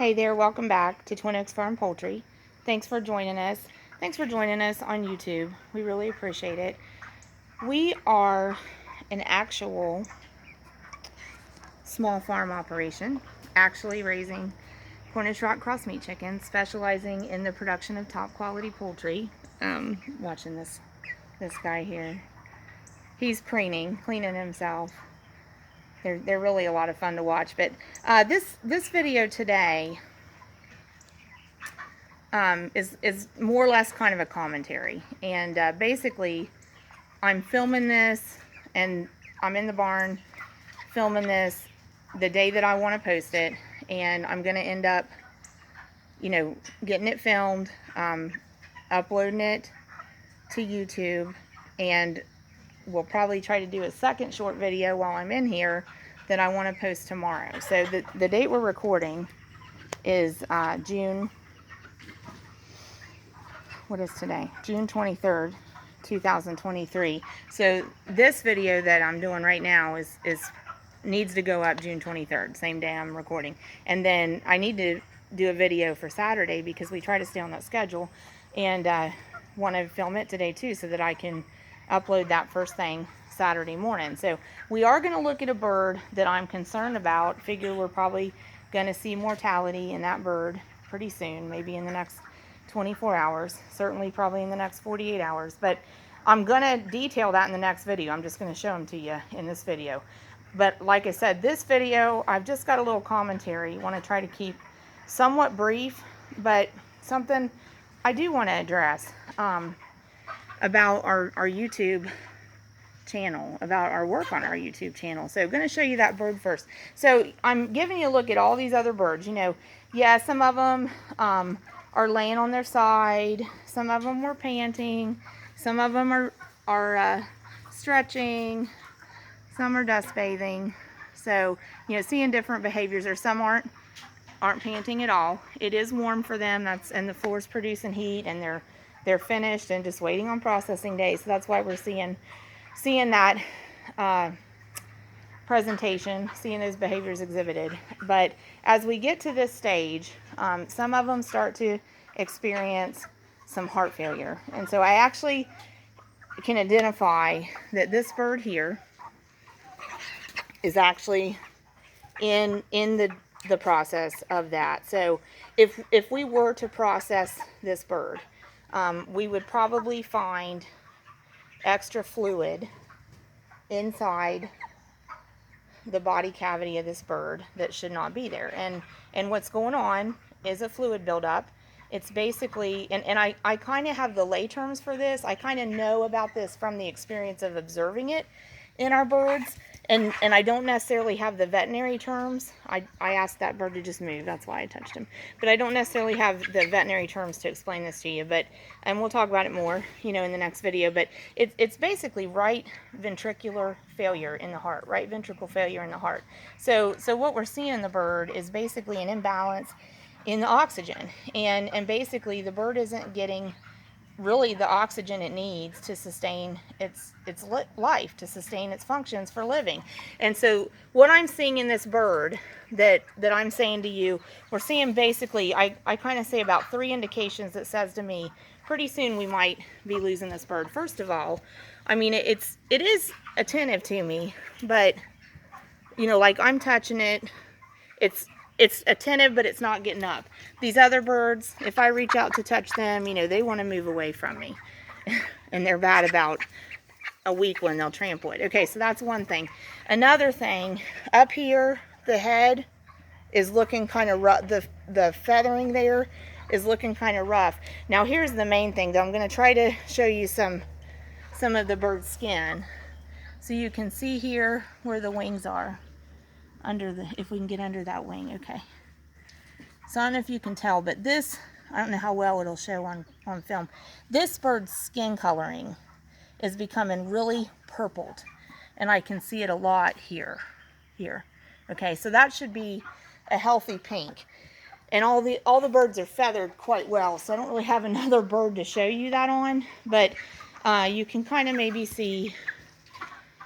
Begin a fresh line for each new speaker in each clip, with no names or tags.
Hey there, welcome back to Twin Oaks Farm Poultry. Thanks for joining us. Thanks for joining us on YouTube. We really appreciate it. We are an actual small farm operation, actually raising Cornish Rock cross meat chickens, specializing in the production of top quality poultry. Watching this guy here. He's preening, cleaning himself. They're really a lot of fun to watch. But this video today is more or less kind of a commentary. And basically, I'm filming this, and I'm in the barn filming this the day that I want to post it, and I'm going to end up, getting it filmed, uploading it to YouTube, and we'll probably try to do a second short video while I'm in here that I want to post tomorrow. So the date we're recording is June 23rd, 2023. So this video that I'm doing right now needs to go up June 23rd, same day I'm recording. And then I need to do a video for Saturday because we try to stay on that schedule, and want to film it today too so that I can upload that first thing Saturday morning. So we are going to look at a bird that I'm concerned about. Figure we're probably going to see mortality in that bird pretty soon, maybe in the next 24 hours, certainly probably in the next 48 hours, but I'm going to detail that in the next video. I'm just going to show them to you in this video. But like I said, this video, I've just got a little commentary. I want to try to keep somewhat brief, but something I do want to address about our YouTube channel, about our work on our YouTube channel. So I'm going to show you that bird first. So I'm giving you a look at all these other birds. Yeah, some of them are laying on their side, some of them were panting, some of them are stretching, some are dust bathing. So, seeing different behaviors, or some aren't panting at all. It is warm for them, and the floor's producing heat, and they're finished and just waiting on processing day. So that's why we're seeing that presentation, seeing those behaviors exhibited. But as we get to this stage, some of them start to experience some heart failure. And so I actually can identify that this bird here is actually in the process of that. So if we were to process this bird, we would probably find extra fluid inside the body cavity of this bird that should not be there. And what's going on is a fluid buildup. It's basically, and I kind of have the lay terms for this. I kind of know about this from the experience of observing it in our birds. And I don't necessarily have the veterinary terms. I asked that bird to just move. That's why I touched him. But I don't necessarily have the veterinary terms to explain this to you. And we'll talk about it more, in the next video. But it's basically right ventricular failure in the heart, right ventricle failure in the heart. So what we're seeing in the bird is basically an imbalance in the oxygen. And basically the bird isn't getting really the oxygen it needs to sustain its life, to sustain its functions for living. And so what I'm seeing in this bird that I'm saying to you, we're seeing basically, I kind of say about 3 indications that says to me, pretty soon we might be losing this bird. First of all, I mean, it is attentive to me, but like I'm touching it, it's attentive, but it's not getting up. These other birds, if I reach out to touch them, they want to move away from me. And they're bad about a week when they'll trample it. Okay, so that's one thing. Another thing, up here, the head is looking kind of rough. The feathering there is looking kind of rough. Now, here's the main thing, though. I'm going to try to show you some of the bird's skin. So you can see here where the wings are. If we can get under that wing. Okay, so I don't know if you can tell, but this, I don't know how well it'll show on film. This bird's skin coloring is becoming really purpled, and I can see it a lot here. Okay, so that should be a healthy pink. And all the birds are feathered quite well, so I don't really have another bird to show you that on, but you can kind of maybe see.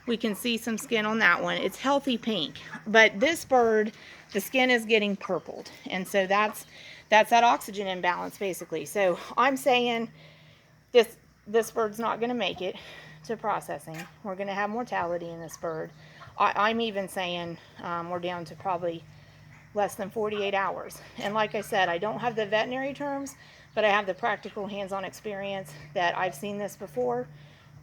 We can see some skin on that one. It's healthy pink. But this bird, the skin is getting purpled. And so that's that oxygen imbalance basically. So I'm saying this bird's not going to make it to processing. We're going to have mortality in this bird. I'm even saying we're down to probably less than 48 hours. And like I said, I don't have the veterinary terms, but I have the practical hands-on experience that I've seen this before.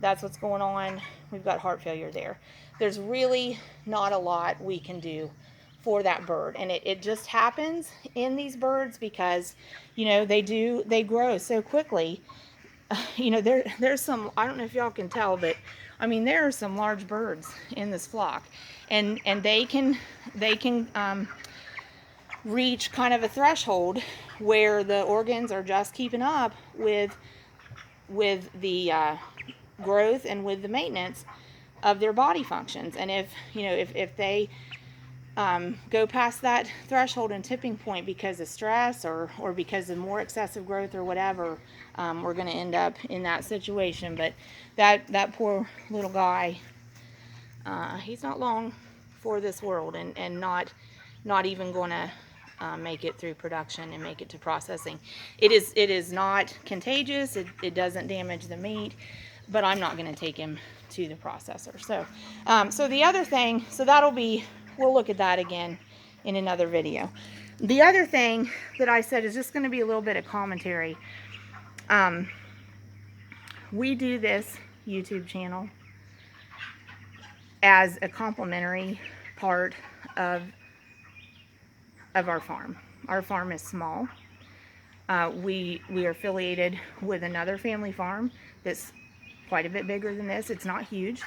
That's what's going on. We've got heart failure there. There's really not a lot we can do for that bird. And it just happens in these birds because, you know, they grow so quickly. You know, there's some, I don't know if y'all can tell, but I mean, there are some large birds in this flock, and they can reach kind of a threshold where the organs are just keeping up with the growth and with the maintenance of their body functions. And if, you know, if they go past that threshold and tipping point because of stress or because of more excessive growth or whatever, we're going to end up in that situation. But that poor little guy, he's not long for this world, and not even going to make it through production and make it to processing. It is not contagious. It doesn't damage the meat, but I'm not going to take him to the processor. So the other thing, so that'll be, we'll look at that again in another video. The other thing that I said is just going to be a little bit of commentary. We do this YouTube channel as a complementary part of our farm. Our farm is small. We are affiliated with another family farm that's quite a bit bigger than this. It's not huge.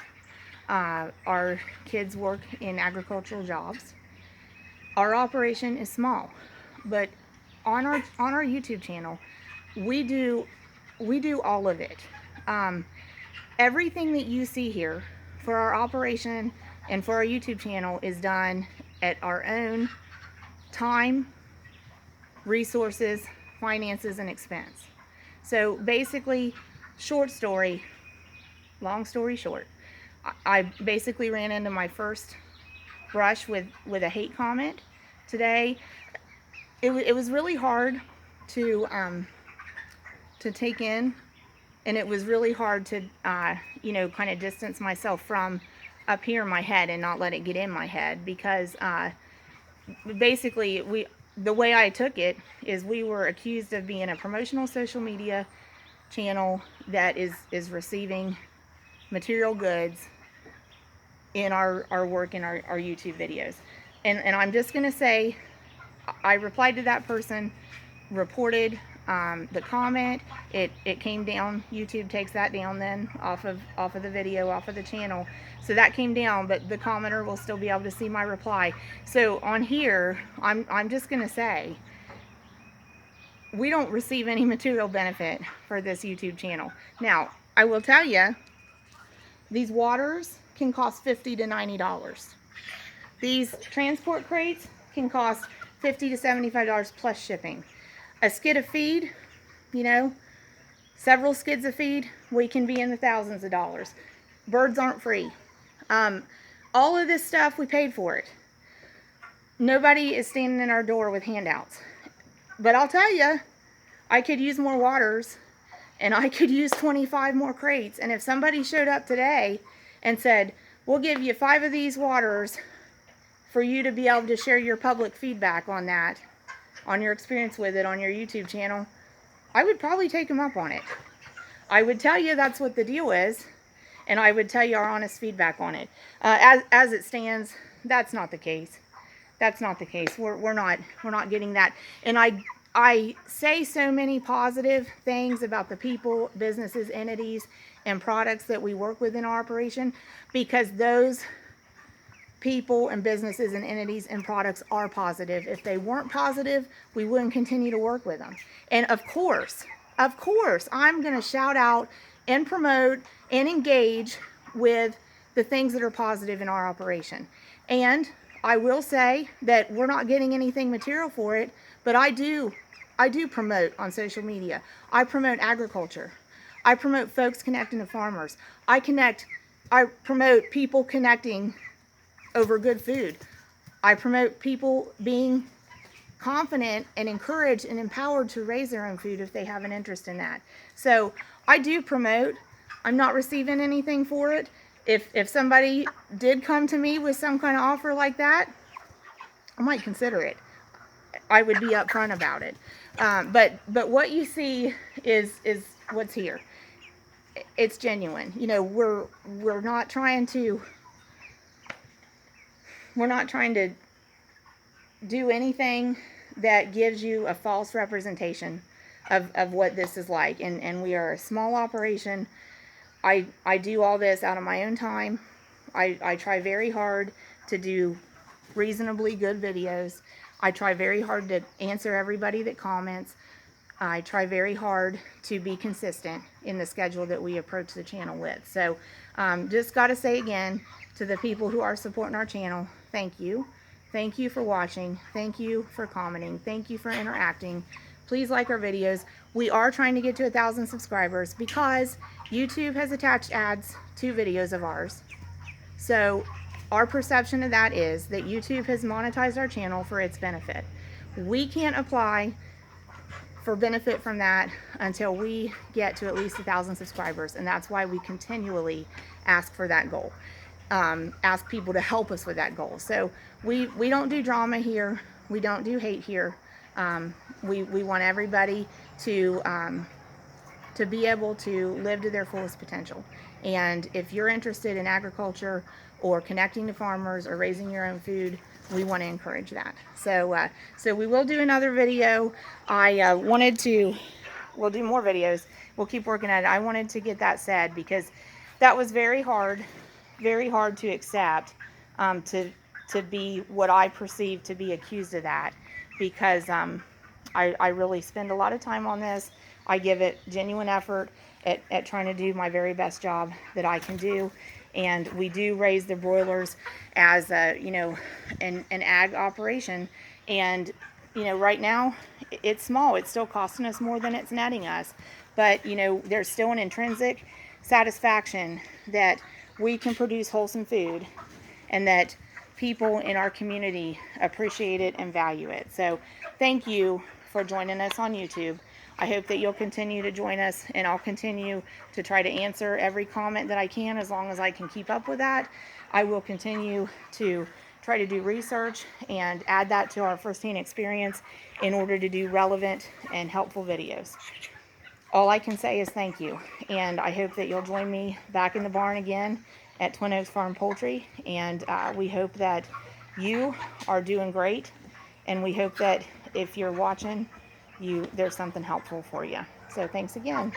Our kids work in agricultural jobs. Our operation is small, but on our YouTube channel, we do all of it. Everything that you see here for our operation and for our YouTube channel is done at our own time, resources, finances, and expense. So basically, short story, long story short, I basically ran into my first brush with a hate comment today. It was really hard to take in, and it was really hard to you know, kind of distance myself from up here in my head and not let it get in my head, because basically the way I took it is we were accused of being a promotional social media channel that is receiving material goods in our work in our YouTube videos. And I'm just going to say, I replied to that person, reported the comment. It came down. YouTube takes that down then off of the video, off of the channel. So that came down, but the commenter will still be able to see my reply. So on here, I'm just going to say, we don't receive any material benefit for this YouTube channel. Now, I will tell you, these waters can cost $50 to $90. These transport crates can cost $50 to $75 plus shipping. A skid of feed, you know, several skids of feed, we can be in the thousands of dollars. Birds aren't free. All of this stuff, we paid for it. Nobody is standing in our door with handouts. But I'll tell you, I could use more waters, and I could use 25 more crates. And if somebody showed up today and said, we'll give you 5 of these waters for you to be able to share your public feedback on that, on your experience with it on your YouTube channel, I would probably take them up on it. I would tell you that's what the deal is, and I would tell you our honest feedback on it. As it stands, that's not the case. That's not the case. We're not getting that. And I say so many positive things about the people, businesses, entities, and products that we work with in our operation, because those people and businesses and entities and products are positive. If they weren't positive, we wouldn't continue to work with them. And of course, I'm going to shout out and promote and engage with the things that are positive in our operation. And I will say that we're not getting anything material for it, but I do promote on social media. I promote agriculture. I promote folks connecting to farmers. I promote people connecting over good food. I promote people being confident and encouraged and empowered to raise their own food if they have an interest in that. So I do promote. I'm not receiving anything for it. If somebody did come to me with some kind of offer like that, I might consider it. I would be upfront about it. But what you see is what's here. It's genuine. You know, we're not trying to do anything that gives you a false representation of what this is like. And we are a small operation. I do all this out of my own time. I try very hard to do reasonably good videos. I try very hard to answer everybody that comments. I try very hard to be consistent in the schedule that we approach the channel with. So just got to say again to the people who are supporting our channel, thank you. Thank you for watching. Thank you for commenting. Thank you for interacting. Please like our videos. We are trying to get to 1,000 subscribers because YouTube has attached ads to videos of ours. So our perception of that is that YouTube has monetized our channel for its benefit. We can't apply for benefit from that until we get to at least 1,000 subscribers, and that's why we continually ask for that goal. Ask people to help us with that goal. So we don't do drama here. We don't do hate here. We want everybody to be able to live to their fullest potential. And if you're interested in agriculture or connecting to farmers or raising your own food, we want to encourage that. So we will do another video. We'll do more videos. We'll keep working at it. I wanted to get that said because that was very hard to accept, to be what I perceive to be accused of that, because I really spend a lot of time on this. I give it genuine effort at trying to do my very best job that I can do. And we do raise the broilers as an ag operation. And right now it's small. It's still costing us more than it's netting us. But there's still an intrinsic satisfaction that we can produce wholesome food and that people in our community appreciate it and value it. So thank you for joining us on YouTube. I hope that you'll continue to join us, and I'll continue to try to answer every comment that I can as long as I can keep up with that. I will continue to try to do research and add that to our firsthand experience in order to do relevant and helpful videos. All I can say is thank you, and I hope that you'll join me back in the barn again at Twin Oaks Farm Poultry, and we hope that you are doing great, and we hope that if you're watching, there's something helpful for you. So thanks again.